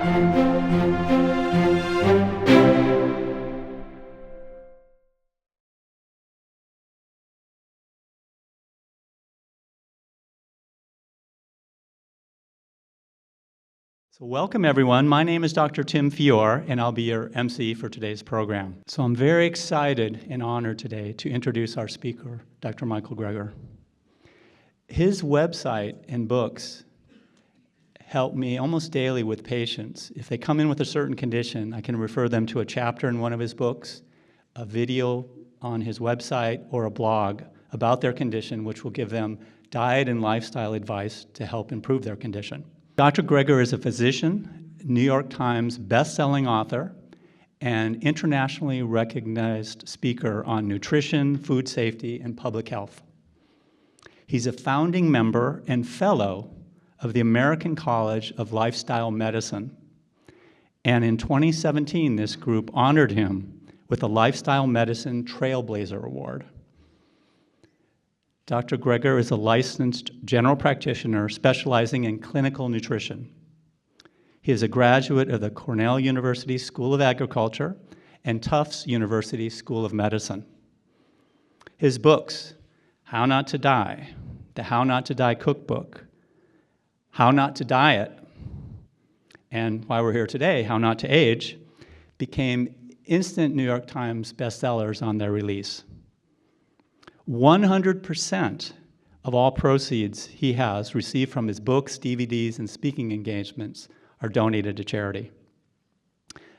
So welcome everyone. My name is Dr. Tim Fior, and I'll be your MC for today's program. So I'm very excited and honored today to introduce our speaker, Dr. Michael Greger. His website and books help me almost daily with patients. If they come in with a certain condition, I can refer them to a chapter in one of his books, a video on his website, or a blog about their condition, which will give them diet and lifestyle advice to help improve their condition. Dr. Greger is a physician, New York Times best-selling author, and internationally recognized speaker on nutrition, food safety, and public health. He's a founding member and fellow of the American College of Lifestyle Medicine. And in 2017, this group honored him with the Lifestyle Medicine Trailblazer Award. Dr. Greger is a licensed general practitioner specializing in clinical nutrition. He is a graduate of the Cornell University School of Agriculture and Tufts University School of Medicine. His books, How Not to Die, the How Not to Die Cookbook, How Not to Diet, and why we're here today, How Not to Age, became instant New York Times bestsellers on their release. 100% of all proceeds he has received from his books, DVDs, and speaking engagements are donated to charity.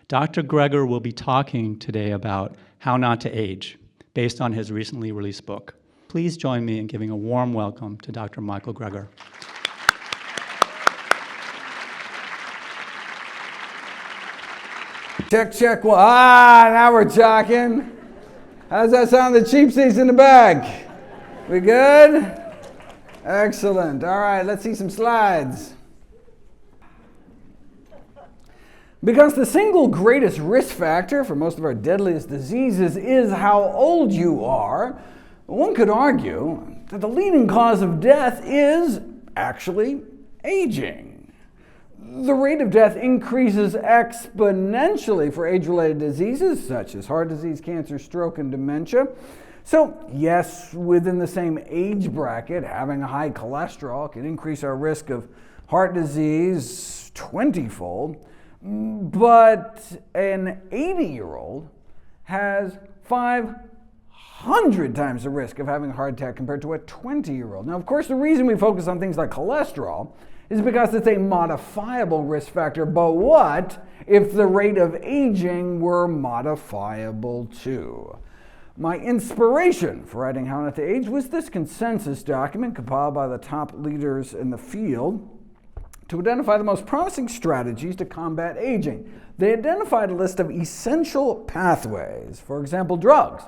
Dr. Greger will be talking today about How Not to Age, based on his recently released book. Please join me in giving a warm welcome to Dr. Michael Greger. Check, check. Well, now we're talking. How's that sound? The cheap seats in the back. We good? Excellent. All right, let's see some slides. Because the single greatest risk factor for most of our deadliest diseases is how old you are, one could argue that the leading cause of death is actually aging. The rate of death increases exponentially for age-related diseases such as heart disease, cancer, stroke, and dementia. So yes, within the same age bracket, having a high cholesterol can increase our risk of heart disease 20-fold, but an 80-year-old has 500 times the risk of having a heart attack compared to a 20-year-old. Now, of course, the reason we focus on things like cholesterol is because it's a modifiable risk factor, but what if the rate of aging were modifiable too? My inspiration for writing How Not to Age was this consensus document compiled by the top leaders in the field to identify the most promising strategies to combat aging. They identified a list of essential pathways, for example, drugs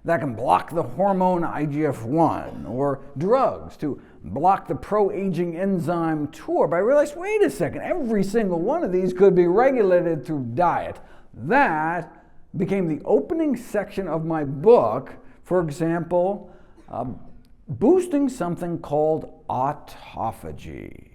that can block the hormone IGF-1, or drugs to block the pro-aging enzyme TOR. But I realized, wait a second, every single one of these could be regulated through diet. That became the opening section of my book. For example, boosting something called autophagy.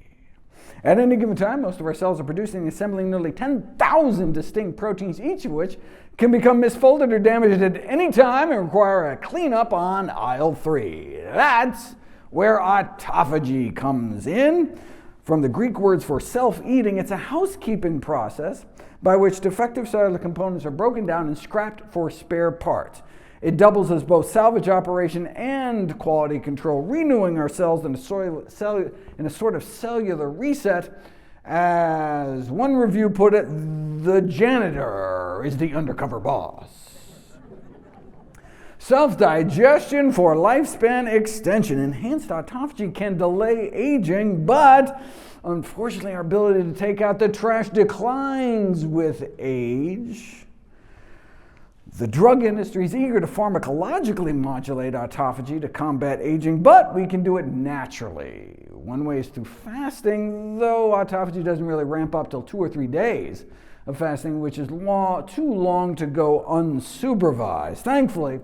At any given time, most of our cells are producing and assembling nearly 10,000 distinct proteins, each of which can become misfolded or damaged at any time and require a cleanup on aisle 3. That's where autophagy comes in. From the Greek words for self-eating, it's a housekeeping process by which defective cellular components are broken down and scrapped for spare parts. It doubles as both salvage operation and quality control, renewing our cells in a sort of cellular reset. As one review put it, the janitor is the undercover boss. Self-digestion for lifespan extension. Enhanced autophagy can delay aging, but unfortunately our ability to take out the trash declines with age. The drug industry is eager to pharmacologically modulate autophagy to combat aging, but we can do it naturally. One way is through fasting, though autophagy doesn't really ramp up till 2 or 3 days of fasting, which is too long to go unsupervised. Thankfully,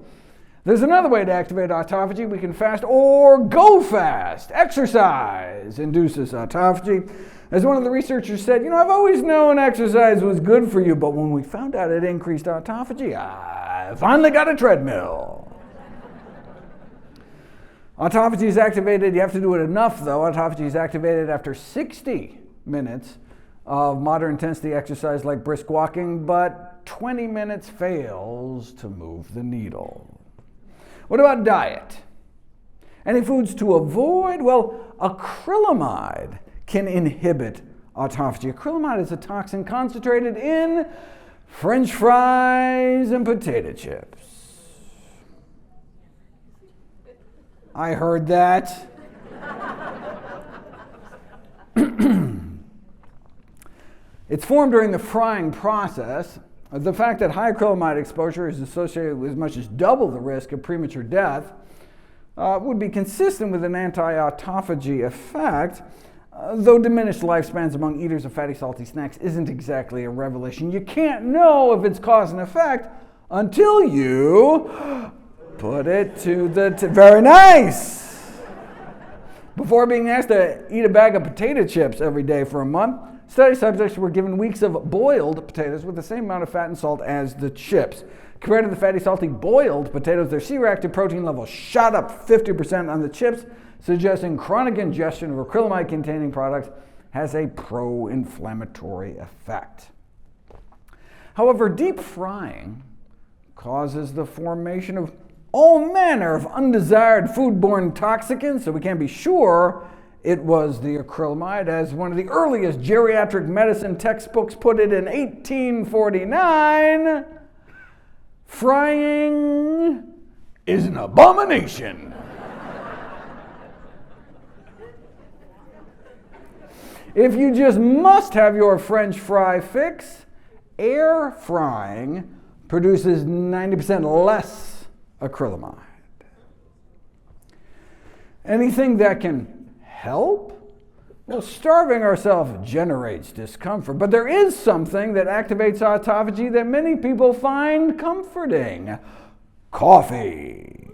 There's another way to activate autophagy. We can fast or go fast. Exercise induces autophagy. As one of the researchers said, I've always known exercise was good for you, but when we found out it increased autophagy, I finally got a treadmill. Autophagy is activated, you have to do it enough though. Autophagy is activated after 60 minutes of moderate intensity exercise like brisk walking, but 20 minutes fails to move the needle. What about diet? Any foods to avoid? Well, acrylamide can inhibit autophagy. Acrylamide is a toxin concentrated in French fries and potato chips. I heard that. It's formed during the frying process. The fact that high acrylamide exposure is associated with as much as double the risk of premature death would be consistent with an anti-autophagy effect, though diminished lifespans among eaters of fatty, salty snacks isn't exactly a revelation. You can't know if it's cause and effect until you put it to the very nice. Before being asked to eat a bag of potato chips every day for a month, study subjects were given weeks of boiled potatoes with the same amount of fat and salt as the chips. Compared to the fatty, salty, boiled potatoes, their C-reactive protein level shot up 50% on the chips, suggesting chronic ingestion of acrylamide-containing products has a pro-inflammatory effect. However, deep frying causes the formation of all manner of undesired foodborne toxicants, so we can't be sure it was the acrylamide. As one of the earliest geriatric medicine textbooks put it in 1849, frying is an abomination. If you just must have your French fry fix, air frying produces 90% less acrylamide. Anything that can help? Well, starving ourselves generates discomfort, but there is something that activates autophagy that many people find comforting: coffee.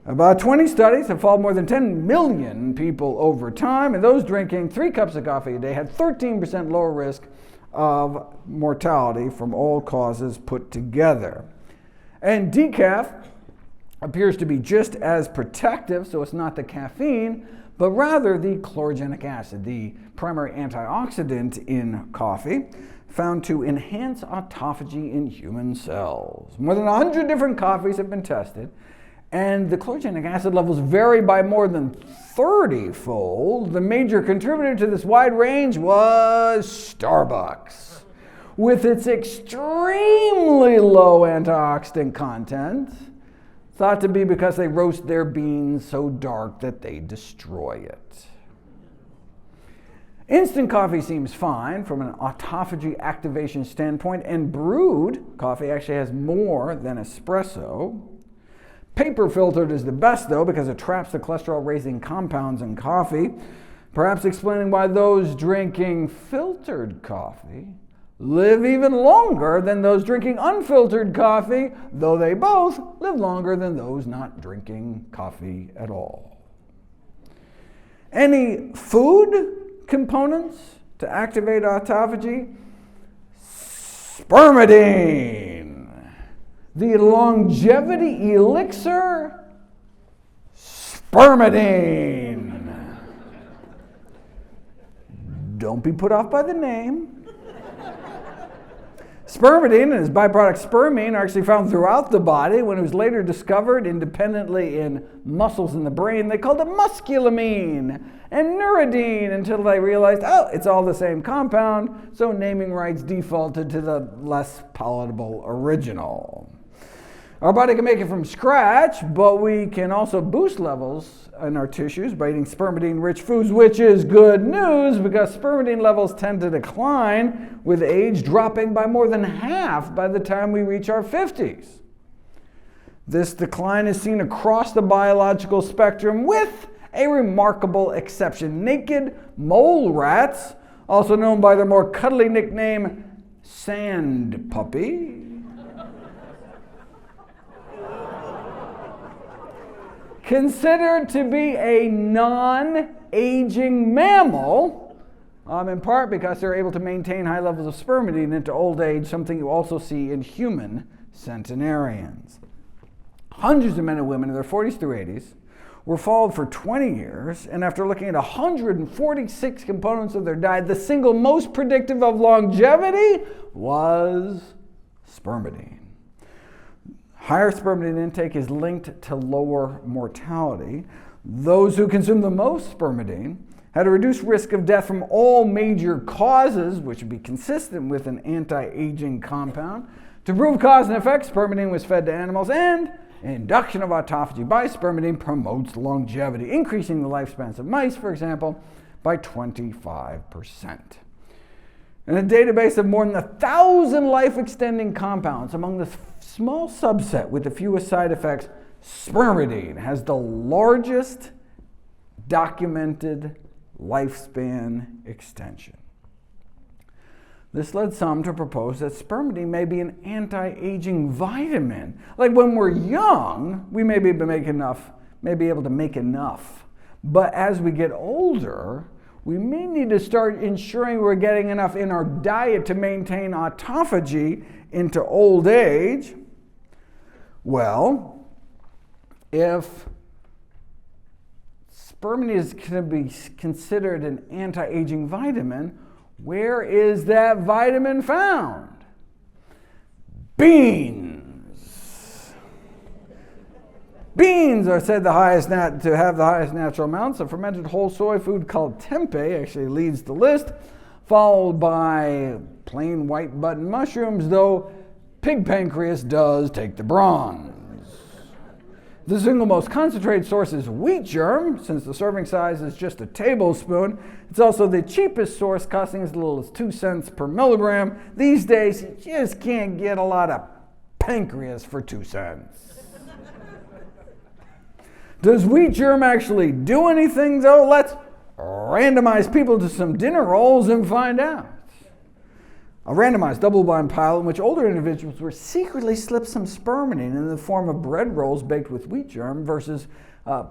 About 20 studies have followed more than 10 million people over time, and those drinking 3 cups of coffee a day had 13% lower risk of mortality from all causes put together. And decaf appears to be just as protective, so it's not the caffeine, but rather the chlorogenic acid, the primary antioxidant in coffee, found to enhance autophagy in human cells. More than 100 different coffees have been tested, and the chlorogenic acid levels vary by more than 30-fold. The major contributor to this wide range was Starbucks, with its extremely low antioxidant content, thought to be because they roast their beans so dark that they destroy it. Instant coffee seems fine from an autophagy activation standpoint, and brewed coffee actually has more than espresso. Paper filtered is the best though, because it traps the cholesterol-raising compounds in coffee, perhaps explaining why those drinking filtered coffee live even longer than those drinking unfiltered coffee, though they both live longer than those not drinking coffee at all. Any food components to activate autophagy? Spermidine, the longevity elixir, spermidine. Don't be put off by the name. Spermidine and its byproduct spermine are actually found throughout the body. When it was later discovered independently in muscles in the brain, they called it musculamine and neurodine until they realized, oh, it's all the same compound, so naming rights defaulted to the less palatable original. Our body can make it from scratch, but we can also boost levels in our tissues by eating spermidine-rich foods, which is good news because spermidine levels tend to decline with age, dropping by more than half by the time we reach our 50s. This decline is seen across the biological spectrum with a remarkable exception. Naked mole rats, also known by their more cuddly nickname, sand puppy, considered to be a non-aging mammal, in part because they're able to maintain high levels of spermidine into old age, something you also see in human centenarians. Hundreds of men and women in their 40s through 80s were followed for 20 years, and after looking at 146 components of their diet, the single most predictive of longevity was spermidine. Higher spermidine intake is linked to lower mortality. Those who consume the most spermidine had a reduced risk of death from all major causes, which would be consistent with an anti-aging compound. To prove cause and effect, spermidine was fed to animals, and induction of autophagy by spermidine promotes longevity, increasing the lifespans of mice, for example, by 25%. In a database of more than 1,000 life-extending compounds, among the small subset with the fewest side effects, spermidine has the largest documented lifespan extension. This led some to propose that spermidine may be an anti-aging vitamin. Like when we're young, we may be able to make enough. But as we get older, we may need to start ensuring we're getting enough in our diet to maintain autophagy into old age. Well, if spermidine is going to be considered an anti-aging vitamin, where is that vitamin found? Beans. Beans are said to have the highest natural amounts. A fermented whole soy food called tempeh actually leads the list, followed by plain white button mushrooms, though pig pancreas does take the bronze. The single most concentrated source is wheat germ, since the serving size is just a tablespoon. It's also the cheapest source, costing as little as 2 cents per milligram. These days, you just can't get a lot of pancreas for 2 cents. Does wheat germ actually do anything, though? Let's randomize people to some dinner rolls and find out. A randomized double-blind pilot in which older individuals were secretly slipped some spermidine in the form of bread rolls baked with wheat germ versus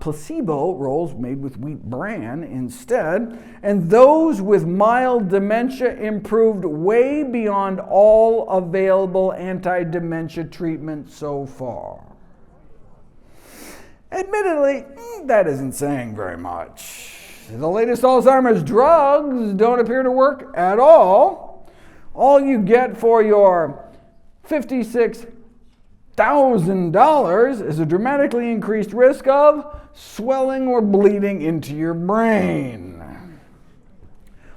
placebo rolls made with wheat bran instead. And those with mild dementia improved way beyond all available anti-dementia treatment so far. Admittedly, that isn't saying very much. The latest Alzheimer's drugs don't appear to work at all. All you get for your $56,000 is a dramatically increased risk of swelling or bleeding into your brain.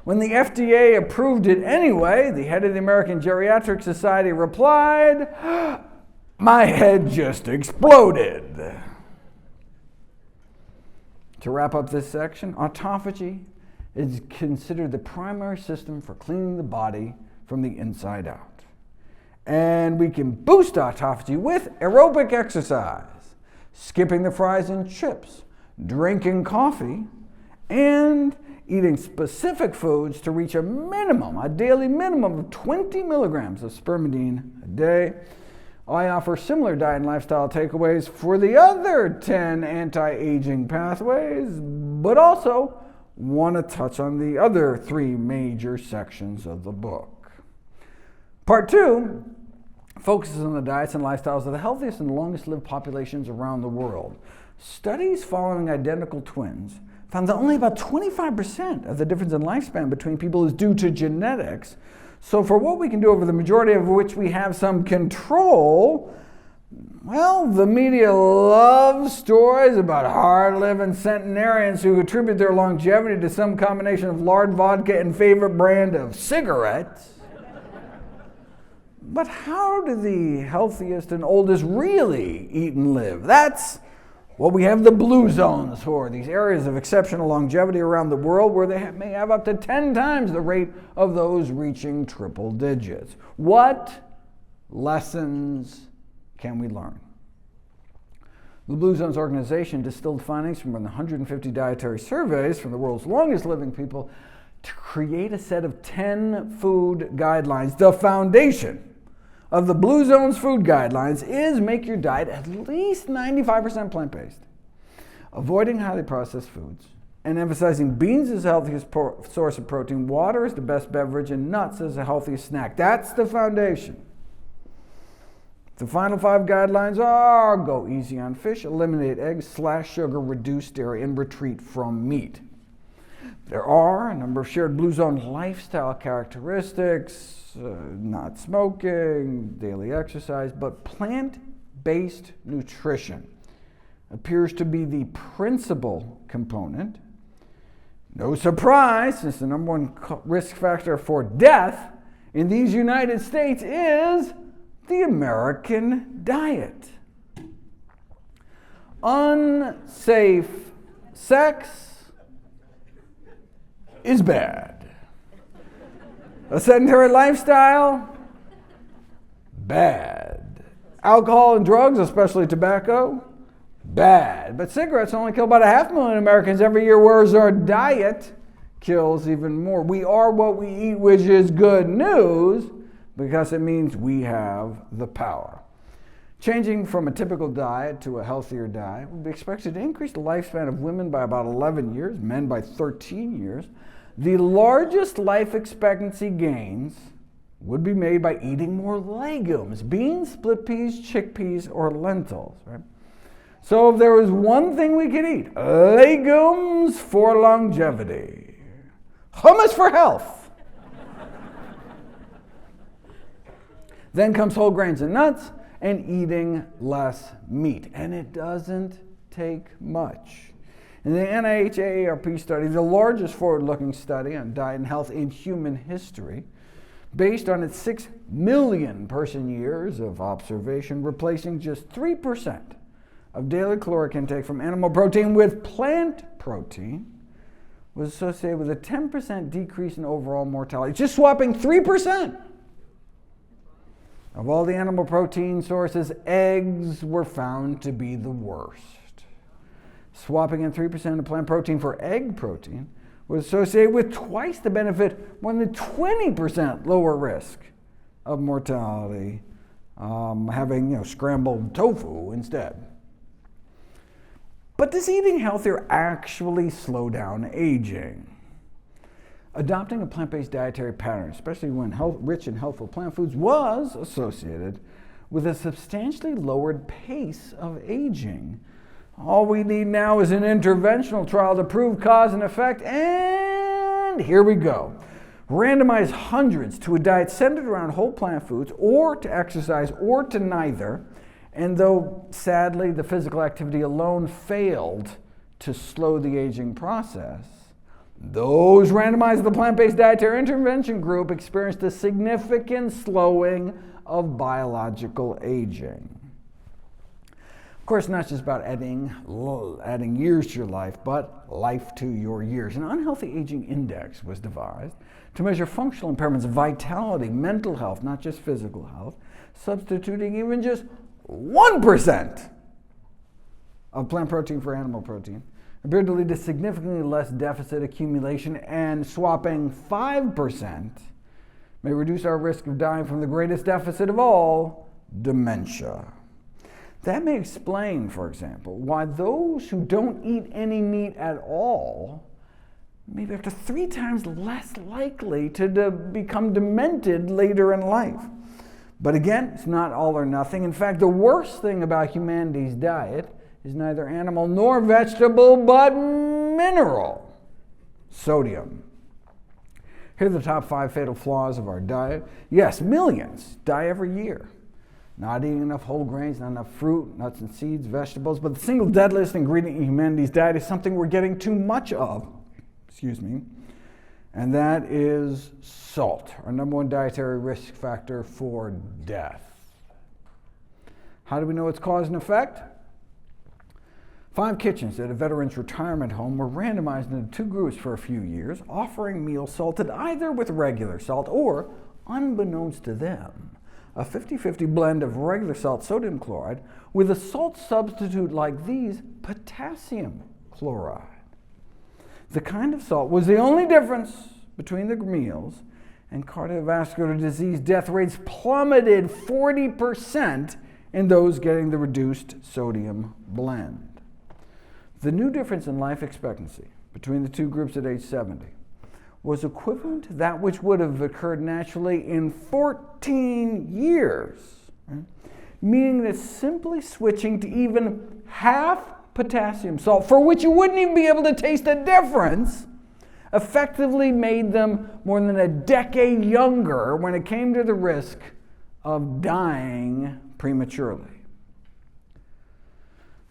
When the FDA approved it anyway, the head of the American Geriatric Society replied, "My head just exploded." To wrap up this section, autophagy is considered the primary system for cleaning the body from the inside out. And we can boost autophagy with aerobic exercise, skipping the fries and chips, drinking coffee, and eating specific foods to reach a daily minimum of 20 milligrams of spermidine a day. I offer similar diet and lifestyle takeaways for the other 10 anti-aging pathways, but also want to touch on the other 3 major sections of the book. Part 2 focuses on the diets and lifestyles of the healthiest and longest lived populations around the world. Studies following identical twins found that only about 25% of the difference in lifespan between people is due to genetics. So for what we can do over the majority of which we have some control, well, the media loves stories about hard-living centenarians who attribute their longevity to some combination of lard vodka and favorite brand of cigarettes. But how do the healthiest and oldest really eat and live? That's what we have the blue zones for, these areas of exceptional longevity around the world where they may have up to 10 times the rate of those reaching triple digits. What lessons can we learn? The Blue Zones organization distilled findings from 150 dietary surveys from the world's longest living people to create a set of 10 food guidelines. The foundation of the Blue Zones food guidelines is make your diet at least 95% plant-based. avoiding highly processed foods, and emphasizing beans as the healthiest source of protein, water is the best beverage, and nuts as the healthiest snack. That's the foundation. The final 5 guidelines are: go easy on fish, eliminate eggs, slash sugar, reduce dairy, and retreat from meat. There are a number of shared Blue Zone lifestyle characteristics, not smoking, daily exercise, but plant-based nutrition appears to be the principal component. No surprise, since the number one risk factor for death in these United States is the American diet. Unsafe sex is bad. A sedentary lifestyle, bad. Alcohol and drugs, especially tobacco, bad. But cigarettes only kill about 500,000 Americans every year, whereas our diet kills even more. We are what we eat, which is good news, because it means we have the power. Changing from a typical diet to a healthier diet would be expected to increase the lifespan of women by about 11 years, men by 13 years. The largest life expectancy gains would be made by eating more legumes, beans, split peas, chickpeas, or lentils, right? So if there was one thing we could eat, legumes for longevity, hummus for health. Then comes whole grains and nuts and eating less meat. And it doesn't take much. In the NIH AARP study, the largest forward-looking study on diet and health in human history, based on its 6 million person years of observation, replacing just 3% of daily caloric intake from animal protein with plant protein, was associated with a 10% decrease in overall mortality. Just swapping 3%. Of all the animal protein sources, eggs were found to be the worst. Swapping in 3% of plant protein for egg protein was associated with twice the benefit, more than 20% lower risk of mortality, having scrambled tofu instead. But does eating healthier actually slow down aging? Adopting a plant-based dietary pattern, especially when rich in healthful plant foods, was associated with a substantially lowered pace of aging. All we need now is an interventional trial to prove cause and effect, and here we go. Randomize hundreds to a diet centered around whole plant foods, or to exercise, or to neither. And though, sadly, the physical activity alone failed to slow the aging process, those randomized to the plant-based dietary intervention group experienced a significant slowing of biological aging. Of course, not just about adding years to your life, but life to your years. An unhealthy aging index was devised to measure functional impairments, vitality, mental health, not just physical health, substituting even just 1% of plant protein for animal protein appeared to lead to significantly less deficit accumulation, and swapping 5% may reduce our risk of dying from the greatest deficit of all, dementia. That may explain, for example, why those who don't eat any meat at all may be up to 3 times less likely to become demented later in life. But again, it's not all or nothing. In fact, the worst thing about humanity's diet is neither animal nor vegetable, but mineral: sodium. Here are the top 5 fatal flaws of our diet. Yes, millions die every year. Not eating enough whole grains, not enough fruit, nuts and seeds, vegetables. But the single deadliest ingredient in humanity's diet is something we're getting too much of. And that is salt, our number one dietary risk factor for death. How do we know its cause and effect? 5 kitchens at a veteran's retirement home were randomized into 2 groups for a few years, offering meals salted either with regular salt or, unbeknownst to them, a 50-50 blend of regular salt, sodium chloride, with a salt substitute like these, potassium chloride. The kind of salt was the only difference between the meals, and cardiovascular disease death rates plummeted 40% in those getting the reduced sodium blend. The new difference in life expectancy between the two groups at age 70 was equivalent to that which would have occurred naturally in 14 years, right? Meaning that simply switching to even half potassium salt, for which you wouldn't even be able to taste a difference, effectively made them more than a decade younger when it came to the risk of dying prematurely.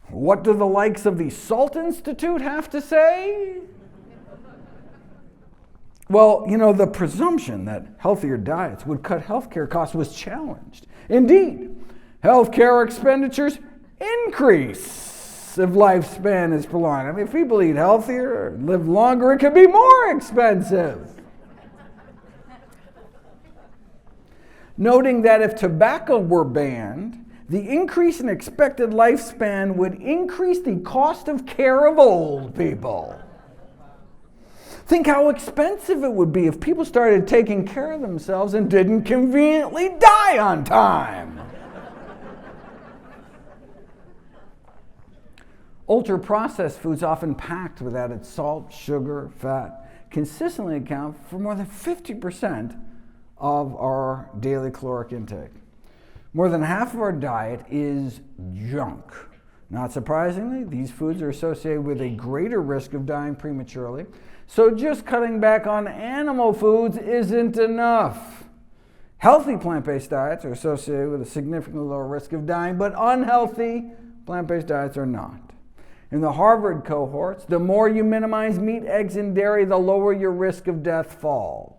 What do the likes of the Salt Institute have to say? Well, the presumption that healthier diets would cut healthcare costs was challenged. Indeed, healthcare expenditures increase if lifespan is prolonged. I mean, if people eat healthier or live longer, it could be more expensive. Noting that if tobacco were banned, the increase in expected lifespan would increase the cost of care of old people. Think how expensive it would be if people started taking care of themselves and didn't conveniently die on time. Ultra-processed foods, often packed with added salt, sugar, fat, consistently account for more than 50% of our daily caloric intake. More than half of our diet is junk. Not surprisingly, these foods are associated with a greater risk of dying prematurely, so just cutting back on animal foods isn't enough. Healthy plant-based diets are associated with a significantly lower risk of dying, but unhealthy plant-based diets are not. In the Harvard cohorts, the more you minimize meat, eggs, and dairy, the lower your risk of death falls.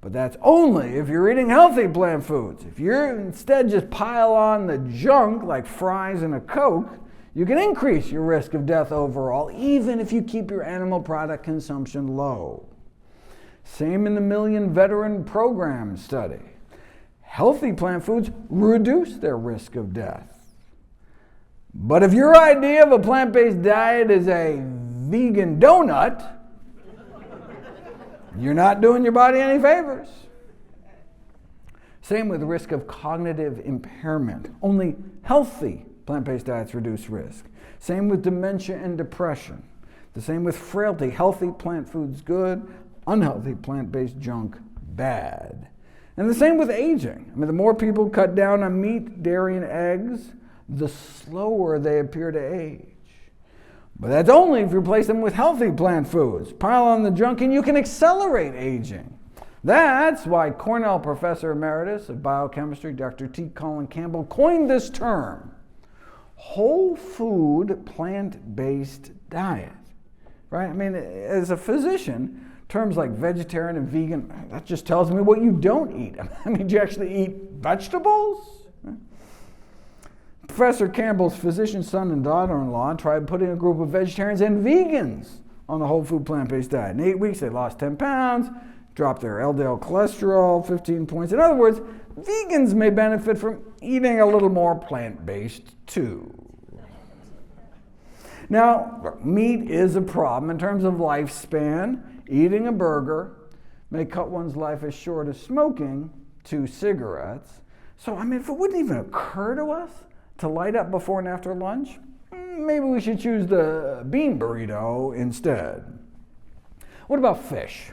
But that's only if you're eating healthy plant foods. If you're instead just pile on the junk like fries and a Coke, you can increase your risk of death overall, even if you keep your animal product consumption low. Same in the Million Veteran Program study. Healthy plant foods reduce their risk of death. But if your idea of a plant-based diet is a vegan donut, you're not doing your body any favors. Same with the risk of cognitive impairment. Only healthy plant-based diets reduce risk. Same with dementia and depression. The same with frailty. Healthy plant foods good, unhealthy plant-based junk bad. And the same with aging. I mean, the more people cut down on meat, dairy, and eggs, the slower they appear to age. But that's only if you replace them with healthy plant foods. Pile on the junk and you can accelerate aging. That's why Cornell Professor Emeritus of Biochemistry, Dr. T. Colin Campbell, coined this term, whole food plant-based diet. Right? I mean, as a physician, terms like vegetarian and vegan, that just tells me what you don't eat. I mean, do you actually eat vegetables? Professor Campbell's physician son and daughter-in-law tried putting a group of vegetarians and vegans on the whole food plant-based diet. In 8 weeks, they lost 10 pounds, dropped their LDL cholesterol 15 points. In other words, vegans may benefit from eating a little more plant-based too. Now, meat is a problem in terms of lifespan. Eating a burger may cut one's life as short as smoking 2 cigarettes. So, I mean, if it wouldn't even occur to us to light up before and after lunch, maybe we should choose the bean burrito instead. What about fish?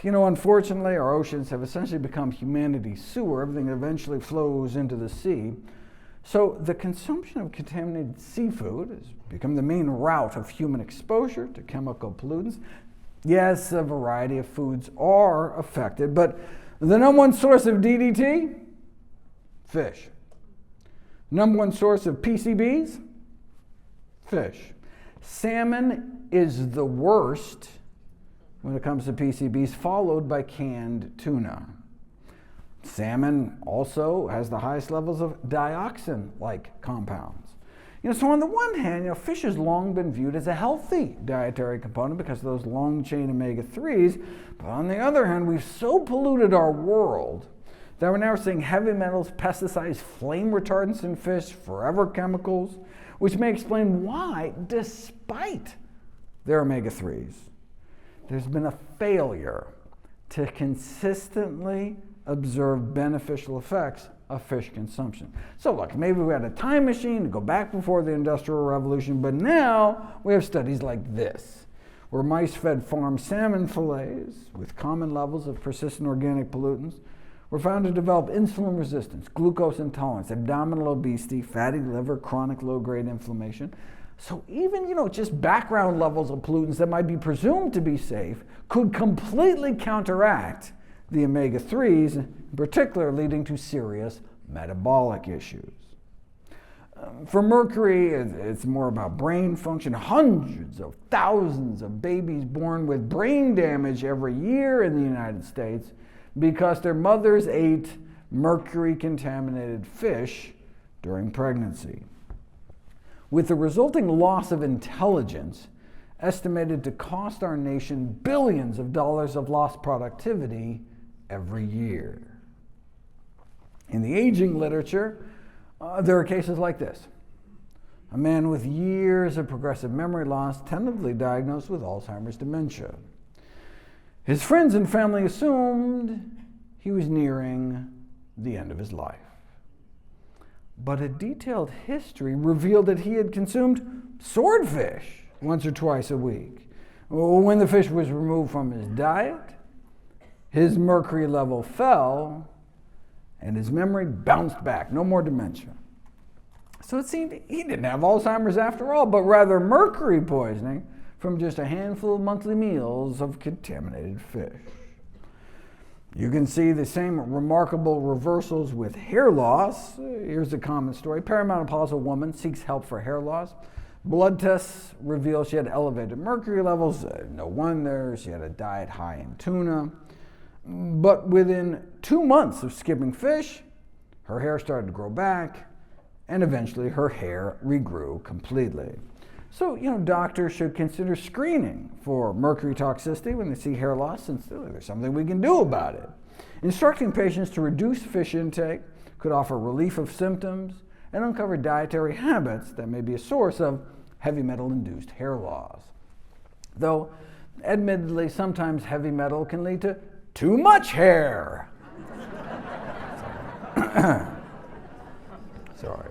Unfortunately, our oceans have essentially become humanity's sewer. Everything eventually flows into the sea. So the consumption of contaminated seafood has become the main route of human exposure to chemical pollutants. Yes, a variety of foods are affected, but the number one source of DDT? Fish. Number one source of PCBs? Fish. Salmon is the worst when it comes to PCBs, followed by canned tuna. Salmon also has the highest levels of dioxin-like compounds. So on the one hand, fish has long been viewed as a healthy dietary component because of those long-chain omega-3s. But on the other hand, we've so polluted our world that we're now seeing heavy metals, pesticides, flame retardants in fish, forever chemicals, which may explain why, despite their omega-3s, there's been a failure to consistently observe beneficial effects of fish consumption. So look, maybe we had a time machine to go back before the Industrial Revolution, but now we have studies like this, where mice fed farm salmon fillets with common levels of persistent organic pollutants were found to develop insulin resistance, glucose intolerance, abdominal obesity, fatty liver, chronic low-grade inflammation. So even, just background levels of pollutants that might be presumed to be safe could completely counteract the omega-3s, in particular leading to serious metabolic issues. For mercury, it's more about brain function. Hundreds of thousands of babies born with brain damage every year in the United States because their mothers ate mercury-contaminated fish during pregnancy, with the resulting loss of intelligence estimated to cost our nation billions of dollars of lost productivity every year. In the aging literature, there are cases like this. A man with years of progressive memory loss, tentatively diagnosed with Alzheimer's dementia. His friends and family assumed he was nearing the end of his life. But a detailed history revealed that he had consumed swordfish once or twice a week. When the fish was removed from his diet, his mercury level fell and his memory bounced back. No more dementia. So it seemed he didn't have Alzheimer's after all, but rather mercury poisoning from just a handful of monthly meals of contaminated fish. You can see the same remarkable reversals with hair loss. Here's a common story. Perimenopausal woman seeks help for hair loss. Blood tests reveal she had elevated mercury levels. No wonder, she had a diet high in tuna. But within 2 months of skipping fish, her hair started to grow back, and eventually her hair regrew completely. So, doctors should consider screening for mercury toxicity when they see hair loss, since there's something we can do about it. Instructing patients to reduce fish intake could offer relief of symptoms and uncover dietary habits that may be a source of heavy metal-induced hair loss. Though, admittedly, sometimes heavy metal can lead to too much hair. Sorry.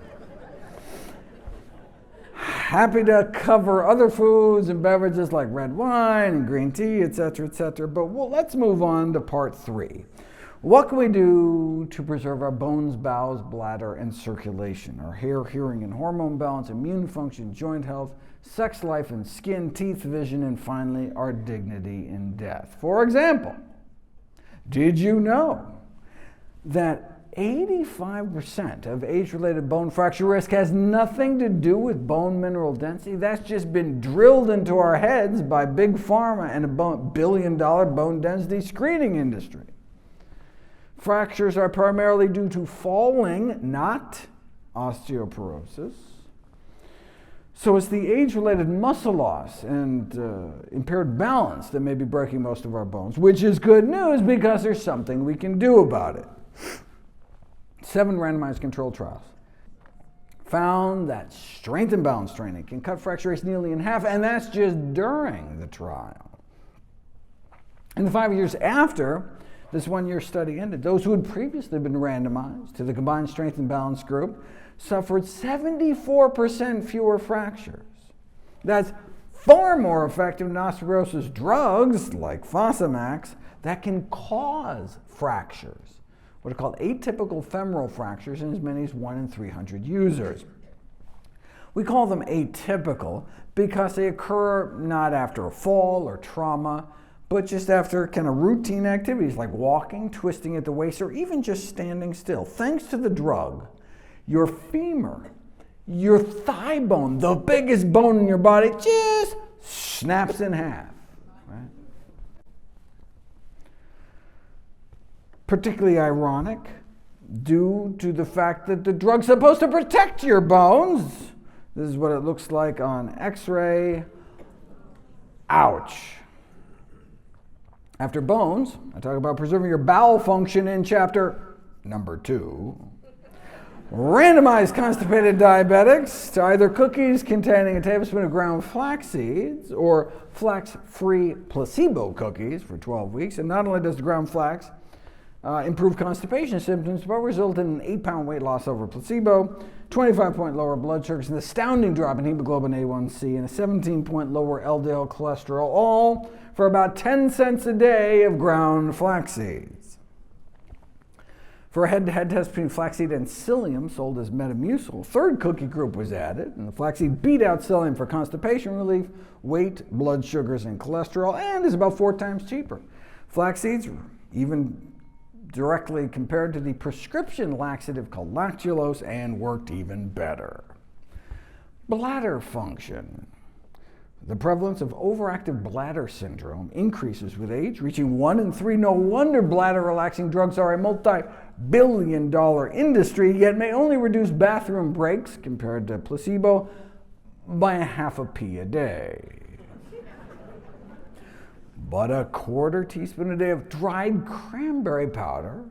Happy to cover other foods and beverages like red wine and green tea, etc., etc. But let's move on to part 3. What can we do to preserve our bones, bowels, bladder, and circulation? Our hair, hearing, and hormone balance, immune function, joint health, sex life and skin, teeth, vision, and finally, our dignity in death. For example, did you know that 85% of age-related bone fracture risk has nothing to do with bone mineral density? That's just been drilled into our heads by Big Pharma and a billion-dollar bone density screening industry. Fractures are primarily due to falling, not osteoporosis. So it's the age-related muscle loss and impaired balance that may be breaking most of our bones, which is good news because there's something we can do about it. 7 randomized controlled trials found that strength and balance training can cut fracture rates nearly in half, and that's just during the trial. In the 5 years after this 1-year study ended, those who had previously been randomized to the combined strength and balance group suffered 74% fewer fractures. That's far more effective than osteoporosis drugs like Fosamax that can cause fractures, what are called atypical femoral fractures in as many as 1 in 300 users. We call them atypical because they occur not after a fall or trauma, but just after kind of routine activities like walking, twisting at the waist, or even just standing still. Thanks to the drug, your femur, your thigh bone, the biggest bone in your body, just snaps in half. Right? Particularly ironic due to the fact that the drug's supposed to protect your bones. This is what it looks like on X-ray. Ouch. After bones, I talk about preserving your bowel function in chapter number 2. Randomized constipated diabetics to either cookies containing a tablespoon of ground flax seeds or flax-free placebo cookies for 12 weeks. And not only does the ground flax improve constipation symptoms, but result in an 8-pound weight loss over placebo, 25-point lower blood sugars, an astounding drop in hemoglobin A1C, and a 17-point lower LDL cholesterol, all for about 10 cents a day of ground flax seeds. For a head-to-head test between flaxseed and psyllium, sold as Metamucil, a third cookie group was added, and the flaxseed beat out psyllium for constipation relief, weight, blood sugars, and cholesterol, and is about 4 times cheaper. Flax seeds, even directly compared to the prescription laxative called lactulose, and worked even better. Bladder function. The prevalence of overactive bladder syndrome increases with age, reaching 1 in 3. No wonder bladder-relaxing drugs are a multi-billion-dollar industry, yet may only reduce bathroom breaks, compared to placebo, by a half a pee a day. But a quarter teaspoon a day of dried cranberry powder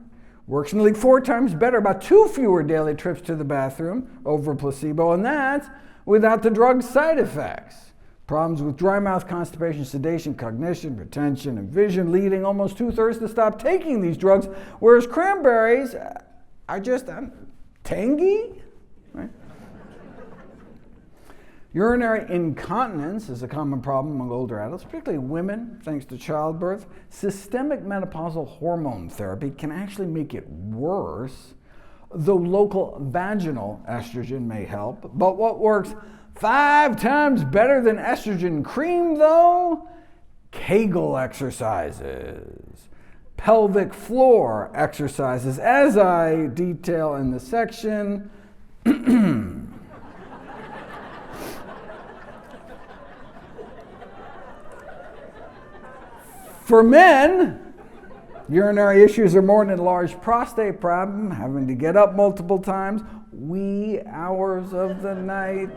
works nearly 4 times better, about 2 fewer daily trips to the bathroom over placebo, and that's without the drug's side effects. Problems with dry mouth, constipation, sedation, cognition, retention, and vision, leading almost 2/3 to stop taking these drugs, whereas cranberries are just tangy, right? Urinary incontinence is a common problem among older adults, particularly women, thanks to childbirth. Systemic menopausal hormone therapy can actually make it worse, though local vaginal estrogen may help. But what works 5 times better than estrogen cream, though? Kegel exercises, pelvic floor exercises, as I detail in the section. For men, urinary issues are more than an enlarged prostate problem, having to get up multiple times, wee hours of the night.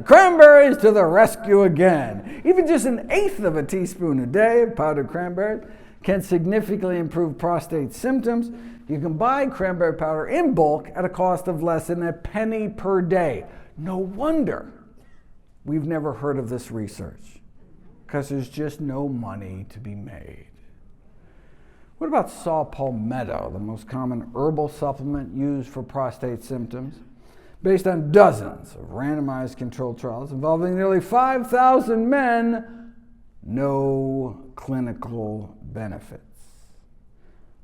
Cranberries to the rescue again. Even just 1/8 of a teaspoon a day of powdered cranberries can significantly improve prostate symptoms. You can buy cranberry powder in bulk at a cost of less than a penny per day. No wonder we've never heard of this research, because there's just no money to be made. What about saw palmetto, the most common herbal supplement used for prostate symptoms? Based on dozens of randomized controlled trials involving nearly 5,000 men, no clinical benefits.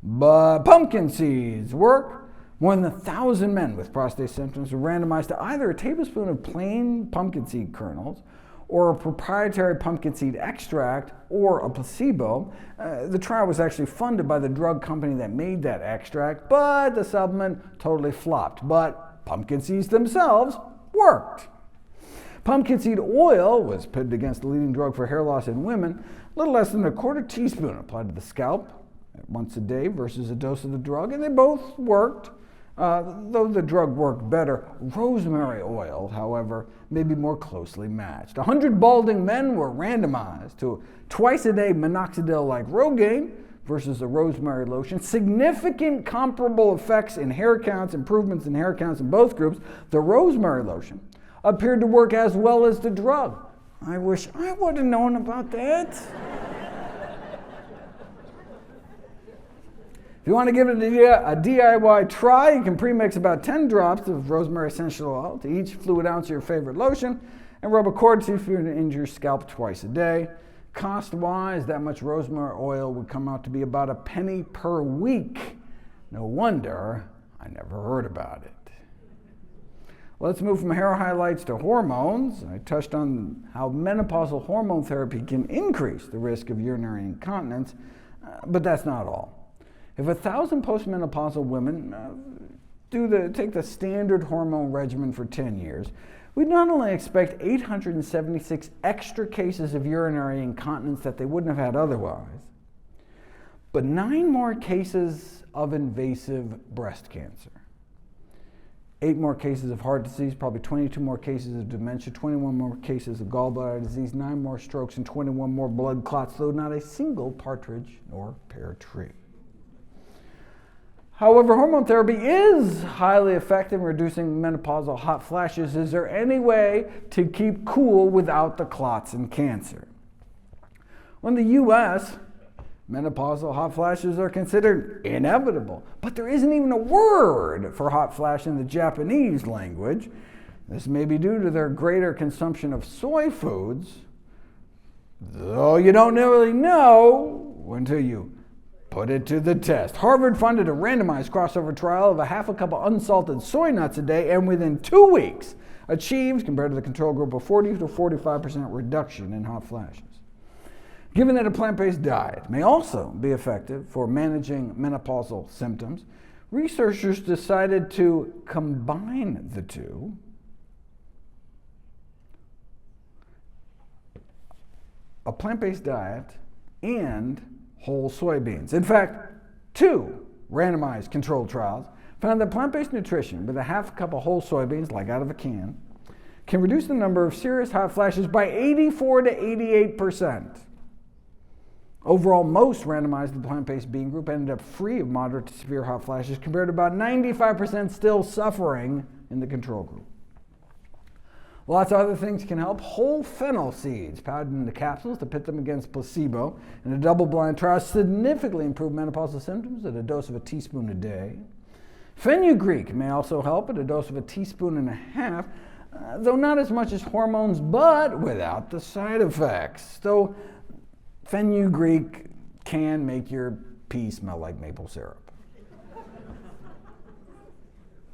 But pumpkin seeds work. More than 1,000 men with prostate symptoms were randomized to either a tablespoon of plain pumpkin seed kernels or a proprietary pumpkin seed extract, or a placebo. The trial was actually funded by the drug company that made that extract, but the supplement totally flopped. But pumpkin seeds themselves worked. Pumpkin seed oil was pitted against the leading drug for hair loss in women, a little less than a quarter teaspoon applied to the scalp once a day versus a dose of the drug, and they both worked. Though the drug worked better, rosemary oil, however, may be more closely matched. 100 balding men were randomized to twice-a-day minoxidil-like Rogaine versus a rosemary lotion. Significant comparable effects in hair counts, improvements in hair counts in both groups. The rosemary lotion appeared to work as well as the drug. I wish I would have known about that. If you want to give it a DIY try, you can pre-mix about 10 drops of rosemary essential oil to each fluid ounce of your favorite lotion and rub a quarter teaspoon into your scalp twice a day. Cost-wise, that much rosemary oil would come out to be about a penny per week. No wonder I never heard about it. Let's move from hair highlights to hormones. I touched on how menopausal hormone therapy can increase the risk of urinary incontinence, but that's not all. If 1,000 postmenopausal women take the standard hormone regimen for 10 years, we'd not only expect 876 extra cases of urinary incontinence that they wouldn't have had otherwise, but 9 more cases of invasive breast cancer, 8 more cases of heart disease, probably 22 more cases of dementia, 21 more cases of gallbladder disease, 9 more strokes, and 21 more blood clots, though not a single partridge nor pear tree. However, hormone therapy is highly effective in reducing menopausal hot flashes. Is there any way to keep cool without the clots and cancer? Well, in the U.S., Menopausal hot flashes are considered inevitable, but there isn't even a word for hot flash in the Japanese language. This may be due to their greater consumption of soy foods, though you don't really know until you put it to the test. Harvard funded a randomized crossover trial of a half a cup of unsalted soy nuts a day, and within 2 weeks achieved, compared to the control group, a 40 to 45% reduction in hot flashes. Given that a plant-based diet may also be effective for managing menopausal symptoms, researchers decided to combine the two. A plant-based diet and whole soybeans. In fact, 2 randomized controlled trials found that plant-based nutrition with a half cup of whole soybeans, like out of a can, can reduce the number of serious hot flashes by 84 to 88%. Overall, most randomized in the plant-based bean group ended up free of moderate to severe hot flashes, compared to about 95% still suffering in the control group. Lots of other things can help. Whole fennel seeds powdered into capsules to pit them against placebo in a double-blind trial significantly improved menopausal symptoms at a dose of a teaspoon a day. Fenugreek may also help at a dose of a teaspoon and a half, though not as much as hormones, but without the side effects. So fenugreek can make your pee smell like maple syrup.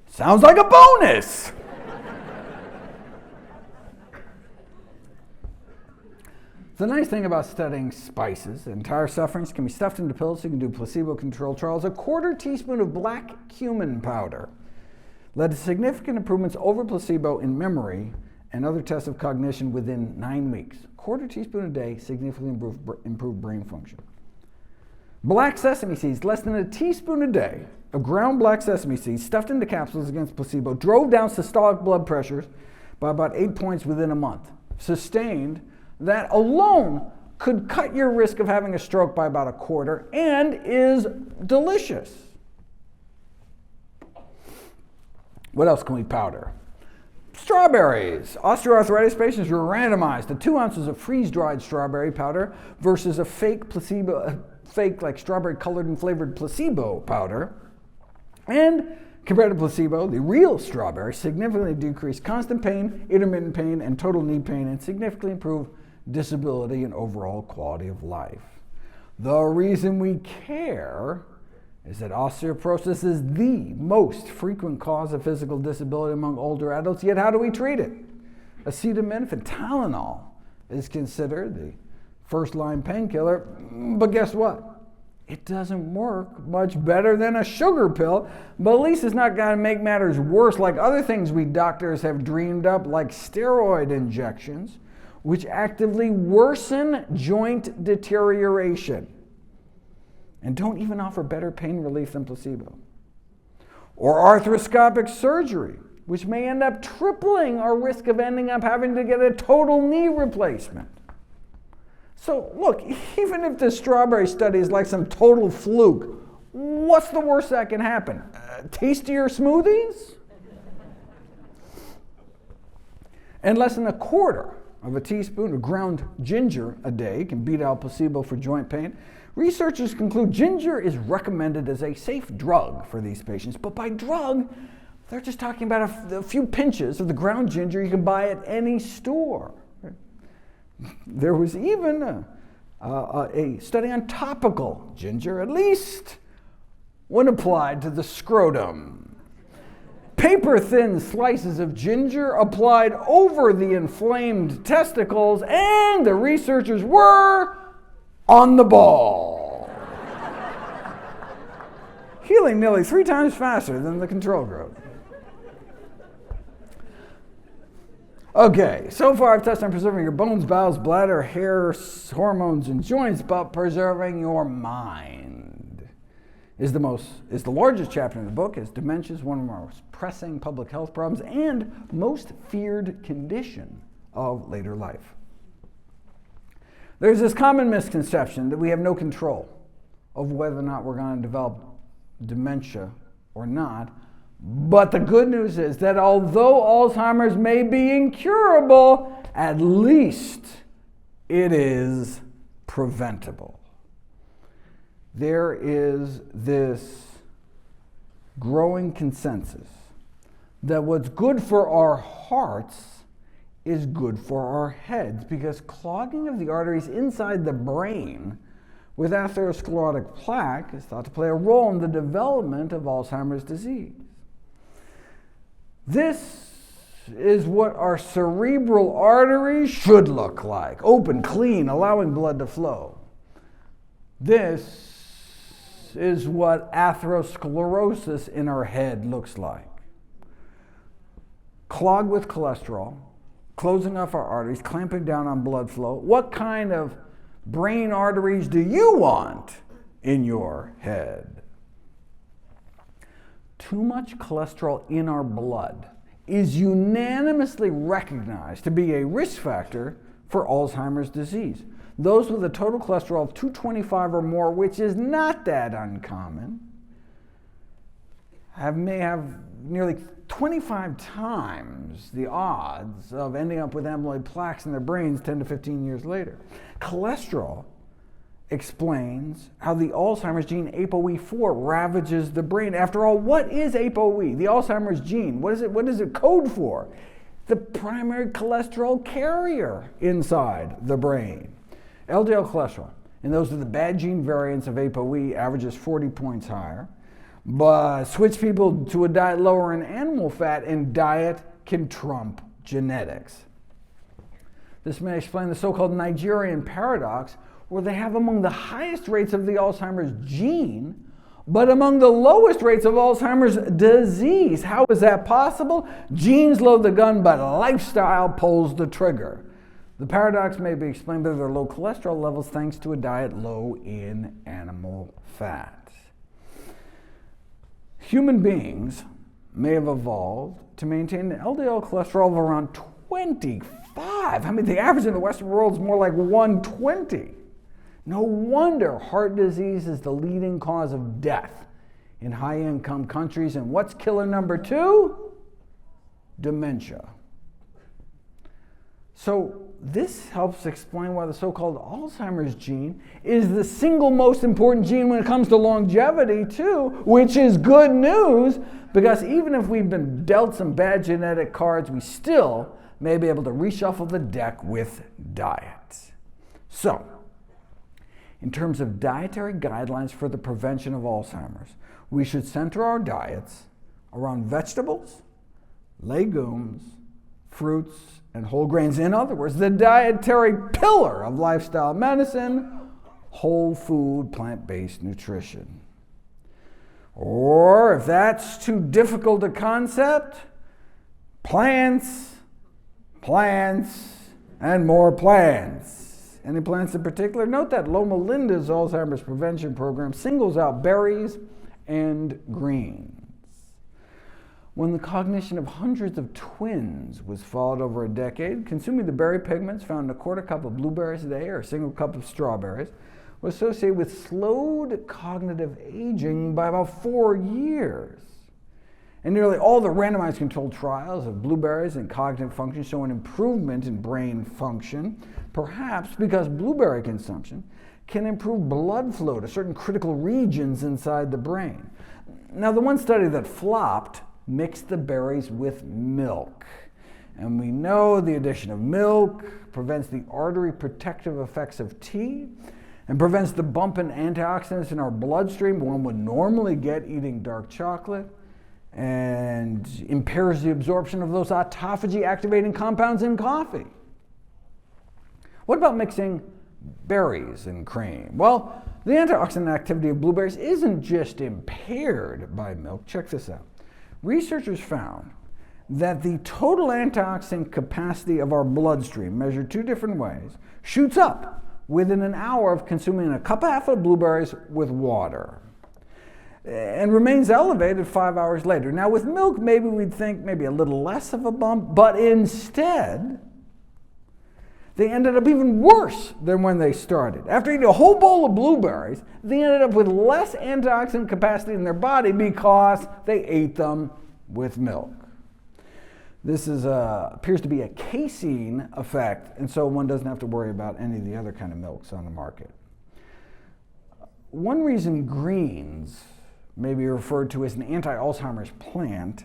Sounds like a bonus! The nice thing about studying spices, entire sufferings can be stuffed into pills so you can do placebo-controlled trials. A quarter teaspoon of black cumin powder led to significant improvements over placebo in memory and other tests of cognition within 9 weeks. Quarter teaspoon a day significantly improved brain function. Black sesame seeds, less than a teaspoon a day of ground black sesame seeds stuffed into capsules against placebo, drove down systolic blood pressures by about 8 points within a month. Sustained, that alone could cut your risk of having a stroke by about a quarter and is delicious. What else can we powder? Strawberries. Osteoarthritis patients were randomized to 2 ounces of freeze-dried strawberry powder versus a fake like strawberry colored and flavored placebo powder. And compared to placebo, the real strawberry significantly decreased constant pain, intermittent pain, and total knee pain, and significantly improved disability and overall quality of life. The reason we care is that osteoporosis is the most frequent cause of physical disability among older adults, yet how do we treat it? Acetaminophen, Tylenol, is considered the first-line painkiller, but guess what? It doesn't work much better than a sugar pill, but at least it's not going to make matters worse like other things we doctors have dreamed up, like steroid injections, which actively worsen joint deterioration and don't even offer better pain relief than placebo. Or arthroscopic surgery, which may end up tripling our risk of ending up having to get a total knee replacement. So look, even if this strawberry study is like some total fluke, what's the worst that can happen? Tastier smoothies? And less than a quarter of a teaspoon of ground ginger a day can beat out placebo for joint pain. Researchers conclude ginger is recommended as a safe drug for these patients, but by drug, they're just talking about a few pinches of the ground ginger you can buy at any store. There was even a study on topical ginger, at least when applied to the scrotum. Paper-thin slices of ginger applied over the inflamed testicles, and the researchers were on the ball. Healing nearly 3 times faster than the control group. Okay, so far I've touched on preserving your bones, bowels, bladder, hair, hormones, and joints, but preserving your mind is the largest chapter in the book, as dementia is one of our most pressing public health problems and most feared condition of later life. There's this common misconception that we have no control of whether or not we're going to develop dementia or not. But the good news is that although Alzheimer's may be incurable, at least it is preventable. there is this growing consensus that what's good for our hearts is good for our heads, because clogging of the arteries inside the brain with atherosclerotic plaque is thought to play a role in the development of Alzheimer's disease. This is what our cerebral arteries should look like: open, clean, allowing blood to flow. This is what atherosclerosis in our head looks like. Clogged with cholesterol, closing off our arteries, clamping down on blood flow. What kind of brain arteries do you want in your head? Too much cholesterol in our blood is unanimously recognized to be a risk factor for Alzheimer's disease. Those with a total cholesterol of 225 or more, which is not that uncommon, may have nearly 25 times the odds of ending up with amyloid plaques in their brains 10 to 15 years later. Cholesterol explains how the Alzheimer's gene ApoE4 ravages the brain. After all, what is ApoE, the Alzheimer's gene? What does it code for? The primary cholesterol carrier inside the brain. LDL cholesterol, and those are the bad gene variants of ApoE, averages 40 points higher. But switch people to a diet lower in animal fat, and diet can trump genetics. This may explain the so-called Nigerian paradox, where they have among the highest rates of the Alzheimer's gene, but among the lowest rates of Alzheimer's disease. How is that possible? Genes load the gun, but lifestyle pulls the trigger. The paradox may be explained by their low cholesterol levels thanks to a diet low in animal fat. Human beings may have evolved to maintain an LDL cholesterol of around 25. I mean, the average in the Western world is more like 120. No wonder heart disease is the leading cause of death in high-income countries. And what's killer number 2? Dementia. So this helps explain why the so-called Alzheimer's gene is the single most important gene when it comes to longevity too, which is good news, because even if we've been dealt some bad genetic cards, we still may be able to reshuffle the deck with diet. So, in terms of dietary guidelines for the prevention of Alzheimer's, we should center our diets around vegetables, legumes, fruits, and whole grains. In other words, the dietary pillar of lifestyle medicine, whole food, plant-based nutrition. Or if that's too difficult a concept, plants, and more plants. Any plants in particular? Note that Loma Linda's Alzheimer's prevention program singles out berries and greens. When the cognition of hundreds of twins was followed over a decade, consuming the berry pigments found in a quarter cup of blueberries a day or a single cup of strawberries was associated with slowed cognitive aging by about 4 years. And nearly all the randomized controlled trials of blueberries and cognitive function show an improvement in brain function, perhaps because blueberry consumption can improve blood flow to certain critical regions inside the brain. Now, the one study that flopped mixed the berries with milk. And we know the addition of milk prevents the artery protective effects of tea and prevents the bump in antioxidants in our bloodstream one would normally get eating dark chocolate, and impairs the absorption of those autophagy activating compounds in coffee. What about mixing berries and cream? Well, the antioxidant activity of blueberries isn't just impaired by milk. Check this out. Researchers found that the total antioxidant capacity of our bloodstream, measured 2 different ways, shoots up within an hour of consuming a cup and a half of blueberries with water, and remains elevated 5 hours later. Now, with milk, maybe we'd think maybe a little less of a bump, but instead, they ended up even worse than when they started. After eating a whole bowl of blueberries, they ended up with less antioxidant capacity in their body because they ate them with milk. This appears to be a casein effect, and so one doesn't have to worry about any of the other kind of milks on the market. one reason greens may be referred to as an anti-Alzheimer's plant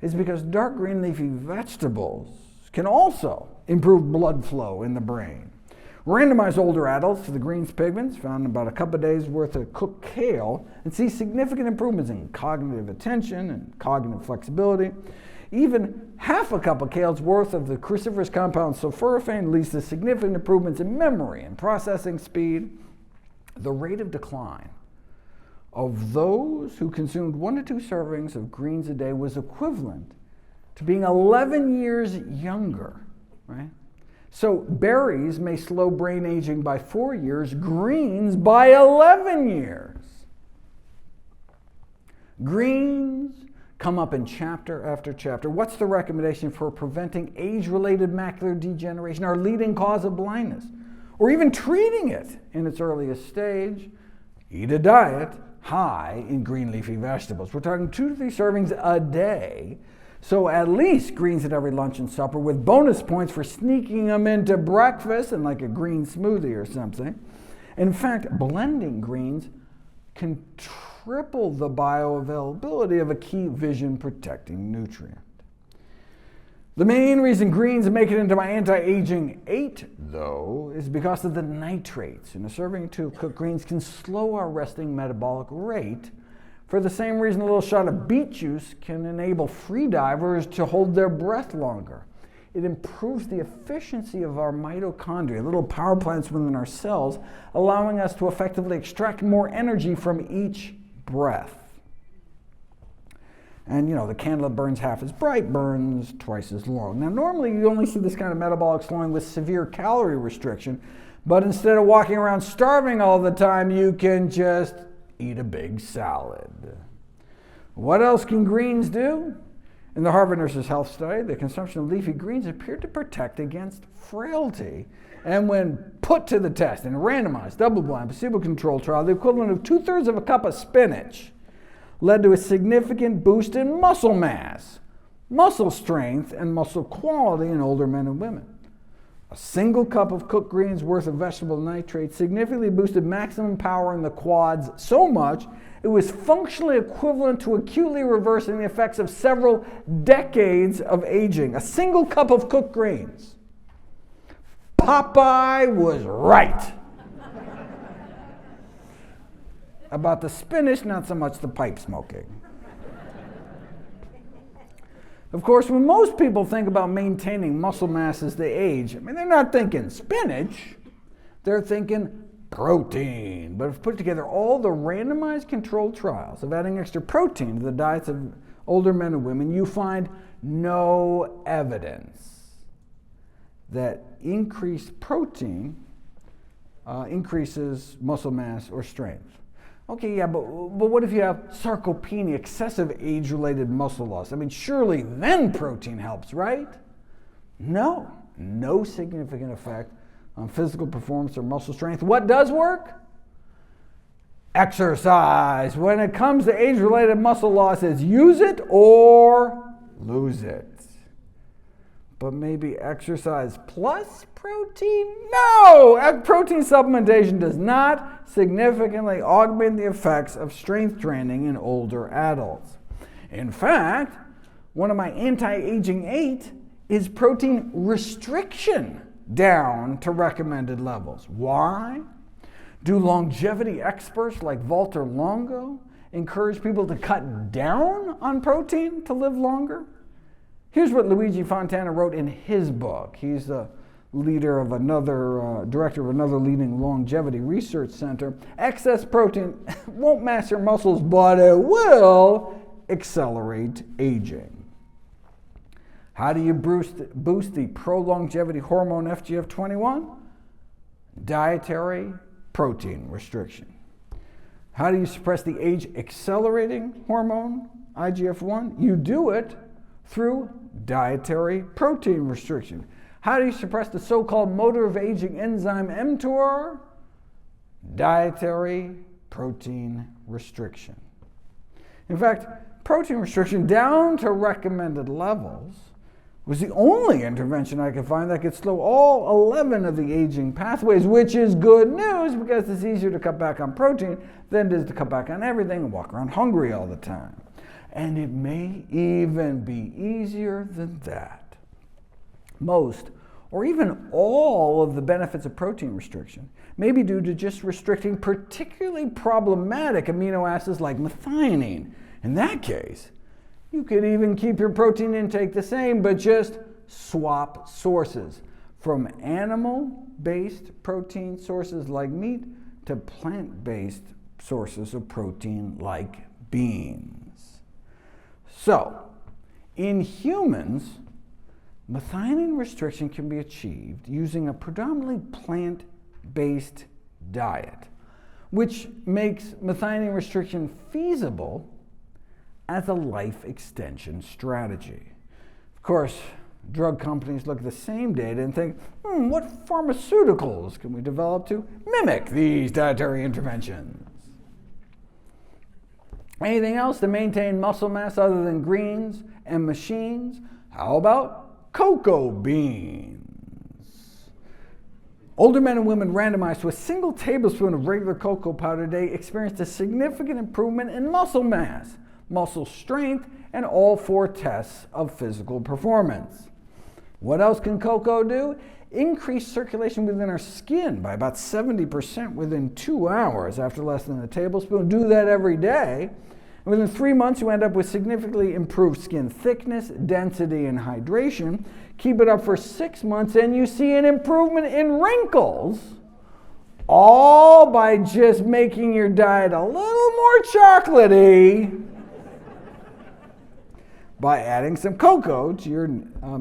is because dark green leafy vegetables can also improve blood flow in the brain. Randomize older adults to the greens pigments found in about a couple of days worth of cooked kale and see significant improvements in cognitive attention and cognitive flexibility. Even half a cup of kale's worth of the cruciferous compound sulforaphane leads to significant improvements in memory and processing speed. The rate of decline of those who consumed 1 to 2 servings of greens a day was equivalent to being 11 years younger, right? So berries may slow brain aging by 4 years, greens by 11 years. Greens come up in chapter after chapter. What's the recommendation for preventing age-related macular degeneration, our leading cause of blindness, or even treating it in its earliest stage? Eat a diet high in green leafy vegetables. We're talking 2 to 3 servings a day. So at least greens at every lunch and supper, with bonus points for sneaking them into breakfast and like a green smoothie or something. In fact, blending greens can triple the bioavailability of a key vision-protecting nutrient. The main reason greens make it into my anti-aging 8, though, is because of the nitrates. And a serving or 2 of cooked greens can slow our resting metabolic rate, for the same reason a little shot of beet juice can enable freedivers to hold their breath longer. It improves the efficiency of our mitochondria, little power plants within our cells, allowing us to effectively extract more energy from each breath. And the candle that burns half as bright burns twice as long. Now, normally you only see this kind of metabolic slowing with severe calorie restriction, but instead of walking around starving all the time, you can just eat a big salad. What else can greens do? In the Harvard Nurses Health Study, the consumption of leafy greens appeared to protect against frailty. And when put to the test in a randomized, double-blind, placebo-controlled trial, the equivalent of 2/3 of a cup of spinach led to a significant boost in muscle mass, muscle strength, and muscle quality in older men and women. A single cup of cooked greens worth of vegetable nitrates significantly boosted maximum power in the quads so much it was functionally equivalent to acutely reversing the effects of several decades of aging. A single cup of cooked greens. Popeye was right. About the spinach, not so much the pipe smoking. Of course, when most people think about maintaining muscle mass as they age, they're not thinking spinach, they're thinking protein. But if you put together all the randomized controlled trials of adding extra protein to the diets of older men and women, you find no evidence that increased protein increases muscle mass or strength. Okay, yeah, but what if you have sarcopenia, excessive age-related muscle loss? Surely then protein helps, right? No significant effect on physical performance or muscle strength. What does work? Exercise. When it comes to age-related muscle loss, it's use it or lose it. But maybe exercise plus protein? No! Protein supplementation does not significantly augment the effects of strength training in older adults. In fact, one of my anti-aging 8 is protein restriction down to recommended levels. Why? Do longevity experts like Walter Longo encourage people to cut down on protein to live longer? Here's what Luigi Fontana wrote in his book. He's the director of another leading longevity research center. Excess protein won't mass your muscles, but it will accelerate aging. How do you boost the pro-longevity hormone FGF21? Dietary protein restriction. How do you suppress the age-accelerating hormone, IGF-1? You do it through dietary protein restriction. How do you suppress the so-called motor of aging enzyme mTOR? Dietary protein restriction. In fact, protein restriction down to recommended levels was the only intervention I could find that could slow all 11 of the aging pathways, which is good news because it's easier to cut back on protein than it is to cut back on everything and walk around hungry all the time. And it may even be easier than that. Most, or even all of the benefits of protein restriction may be due to just restricting particularly problematic amino acids like methionine. In that case, you could even keep your protein intake the same, but just swap sources from animal-based protein sources like meat to plant-based sources of protein like beans. So, in humans, methionine restriction can be achieved using a predominantly plant-based diet, which makes methionine restriction feasible as a life extension strategy. Of course, drug companies look at the same data and think, what pharmaceuticals can we develop to mimic these dietary interventions? Anything else to maintain muscle mass other than greens and machines? How about cocoa beans? Older men and women randomized to a single tablespoon of regular cocoa powder a day experienced a significant improvement in muscle mass, muscle strength, and all 4 tests of physical performance. What else can cocoa do? Increase circulation within our skin by about 70% within 2 hours after less than a tablespoon. Do that every day. And within 3 months, you end up with significantly improved skin thickness, density, and hydration. Keep it up for 6 months, and you see an improvement in wrinkles, all by just making your diet a little more chocolatey by adding some cocoa to your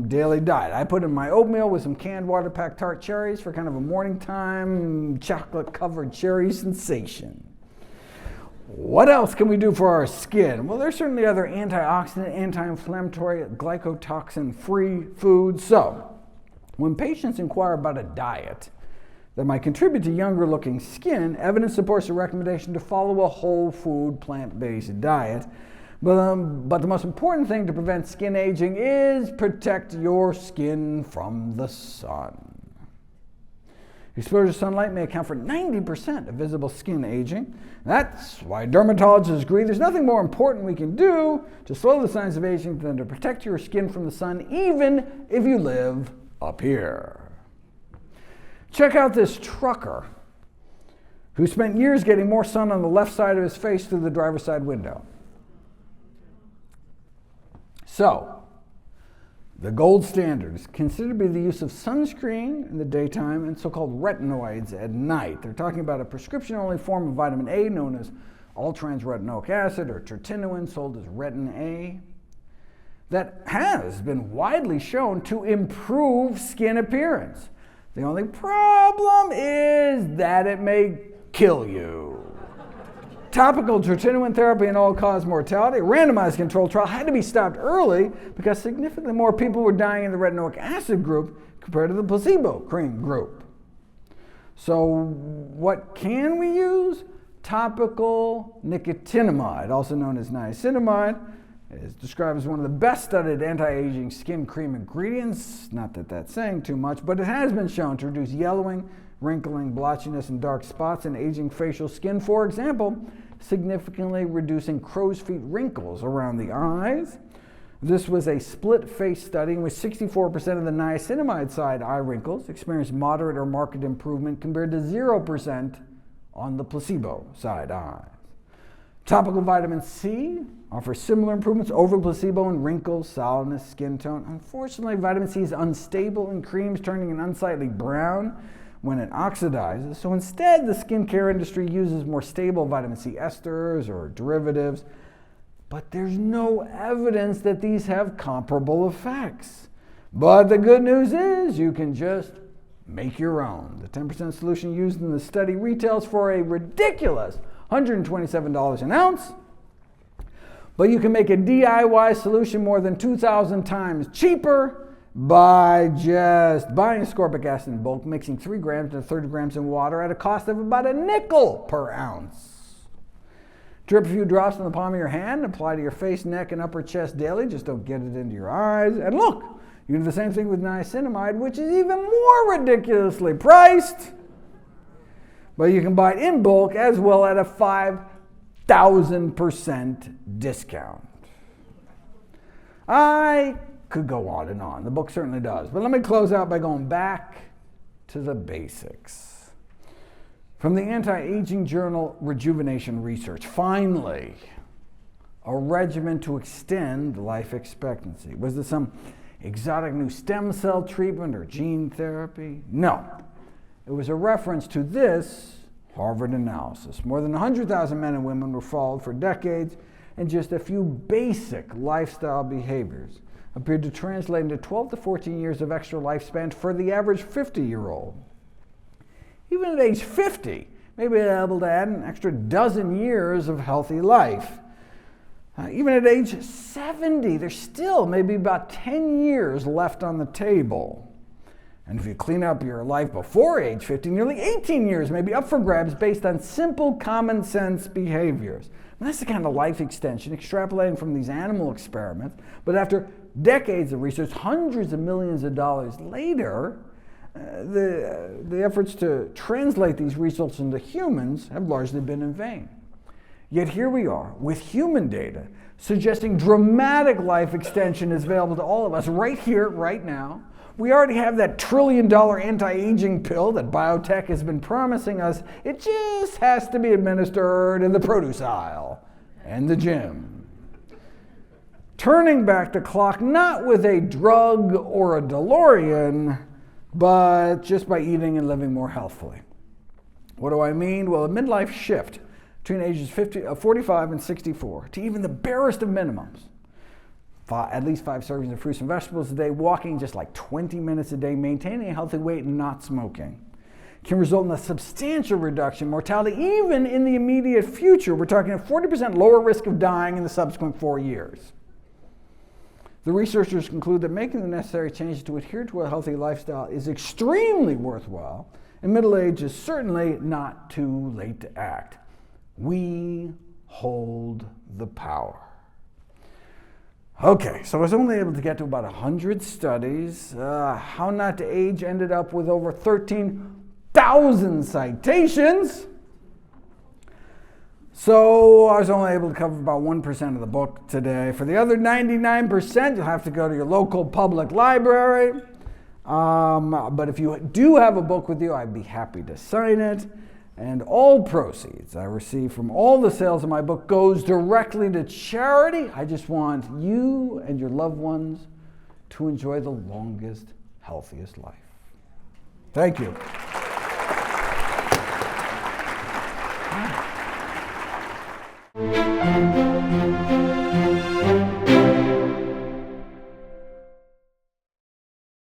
daily diet. I put in my oatmeal with some canned water-packed tart cherries for kind of a morning time chocolate-covered cherry sensation. What else can we do for our skin? Well, there's certainly other antioxidant, anti-inflammatory, glycotoxin-free foods. So, when patients inquire about a diet that might contribute to younger-looking skin, evidence supports the recommendation to follow a whole food, plant-based diet. But the most important thing to prevent skin aging is protect your skin from the sun. Exposure to sunlight may account for 90% of visible skin aging. That's why dermatologists agree there's nothing more important we can do to slow the signs of aging than to protect your skin from the sun, even if you live up here. Check out this trucker who spent years getting more sun on the left side of his face through the driver's side window. So, the gold standard is considered to be the use of sunscreen in the daytime and so-called retinoids at night. They're talking about a prescription-only form of vitamin A known as all-trans-retinoic acid, or tretinoin, sold as Retin A, that has been widely shown to improve skin appearance. The only problem is that it may kill you. Topical tretinoin therapy and all-cause mortality, a randomized controlled trial, had to be stopped early because significantly more people were dying in the retinoic acid group compared to the placebo cream group. So what can we use? Topical nicotinamide, also known as niacinamide, is described as one of the best studied anti-aging skin cream ingredients. Not that that's saying too much, but it has been shown to reduce yellowing, wrinkling, blotchiness, and dark spots in aging facial skin. For example, significantly reducing crow's feet wrinkles around the eyes. This was a split face study in which 64% of the niacinamide side eye wrinkles experienced moderate or marked improvement compared to 0% on the placebo side eyes. Topical vitamin C offers similar improvements over placebo in wrinkles, sourness, skin tone. Unfortunately, vitamin C is unstable in creams, turning an unsightly brown when it oxidizes. So instead, the skincare industry uses more stable vitamin C esters or derivatives, but there's no evidence that these have comparable effects. But the good news is you can just make your own. The 10% solution used in the study retails for a ridiculous $127 an ounce, but you can make a DIY solution more than 2,000 times cheaper by just buying ascorbic acid in bulk, mixing 3 grams to 30 grams in water at a cost of about a nickel per ounce. Drip a few drops in the palm of your hand, apply to your face, neck, and upper chest daily. Just don't get it into your eyes. And look, You can do the same thing with niacinamide, which is even more ridiculously priced. But you can buy it in bulk as well at a 5,000% discount. I could go on and on. The book certainly does. But let me close out by going back to the basics. From the anti-aging journal Rejuvenation Research, finally, a regimen to extend life expectancy. Was there some exotic new stem cell treatment or gene therapy? No. It was a reference to this Harvard analysis. More than 100,000 men and women were followed for decades, and just a few basic lifestyle behaviors appeared to translate into 12 to 14 years of extra lifespan for the average 50-year-old. Even at age 50, maybe they're able to add an extra dozen years of healthy life. Even at age 70, there's still maybe about 10 years left on the table. And if you clean up your life before age 50, nearly 18 years may be up for grabs based on simple common sense behaviors. And that's the kind of life extension extrapolating from these animal experiments. But after decades of research, hundreds of millions of dollars later, the efforts to translate these results into humans have largely been in vain. Yet here we are with human data suggesting dramatic life extension is available to all of us right here, right now. We already have that trillion-dollar anti-aging pill that biotech has been promising us. It just has to be administered in the produce aisle and the gym. Turning back the clock, not with a drug or a DeLorean, but just by eating and living more healthfully. What do I mean? Well, a midlife shift between ages 45 and 64 to even the barest of minimums. At least 5 servings of fruits and vegetables a day, walking just like 20 minutes a day, maintaining a healthy weight and not smoking can result in a substantial reduction in mortality even in the immediate future. We're talking a 40% lower risk of dying in the subsequent 4 years. The researchers conclude that making the necessary changes to adhere to a healthy lifestyle is extremely worthwhile, and middle age is certainly not too late to act. We hold the power. Okay, so I was only able to get to about 100 studies. How Not to Age ended up with over 13,000 citations. So I was only able to cover about 1% of the book today. For the other 99%, you'll have to go to your local public library. But if you do have a book with you, I'd be happy to sign it. And all proceeds I receive from all the sales of my book goes directly to charity. I just want you and your loved ones to enjoy the longest, healthiest life. Thank you.